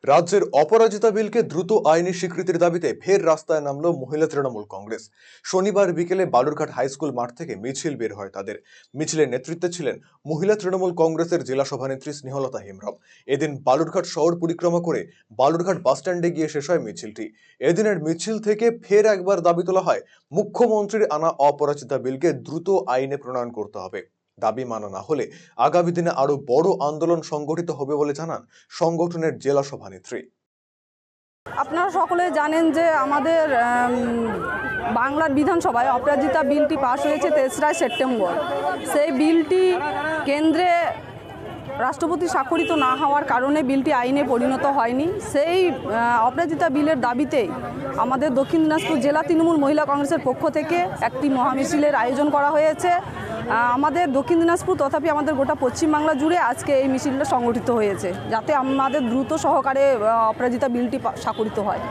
রাজ্যের অপরাজিতা বিলকে দ্রুত আইনি স্বীকৃতির দাবিতে ফের রাস্তায় নামল মহিলা তৃণমূল কংগ্রেস। শনিবার বিকেলে বালুরঘাট হাইস্কুল মাঠ থেকে মিছিল বের হয় তাদের। মিছিলের নেতৃত্বে ছিলেন মহিলা তৃণমূল কংগ্রেসের জেলা সভানেত্রী স্নেহলতা হেমব্রম। এদিন বালুরঘাট শহর পরিক্রমা করে বালুরঘাট বাসস্ট্যান্ডে গিয়ে শেষ হয় মিছিলটি। এদিনের মিছিল থেকে ফের একবার দাবি তোলা হয়, মুখ্যমন্ত্রীর আনা অপরাজিতা বিলকে দ্রুত আইনে প্রণয়ন করতে হবে। দাবি মানা না হলে আগামী দিনে আরো বড় আন্দোলন সংগঠিত হবে বলে জানান সংগঠনের জেলা সভানেত্রী। আপনারা সকলে জানেন যে আমাদের বাংলার বিধানসভায় অপরাজিতা বিলটি পাশ হয়েছে 3রা সেপ্টেম্বর। সেই বিলটি কেন্দ্রে রাষ্ট্রপতি স্বাক্ষরিত না হওয়ার কারণে বিলটি আইনে পরিণত হয়নি। সেই অপরাজিতা বিলের দাবিতেই আমাদের দক্ষিণ দিনাজপুর জেলা তৃণমূল মহিলা কংগ্রেসের পক্ষ থেকে একটি মহামিছিলের আয়োজন করা হয়েছে। আমাদের দক্ষিণ দিনাজপুর তথাপি আমাদের গোটা পশ্চিমবাংলা জুড়ে আজকে এই মিছিলটা সংগঠিত হয়েছে, যাতে আমাদের দ্রুত সহকারে অপরাজিতা বিলটি স্বাক্ষরিত হয়।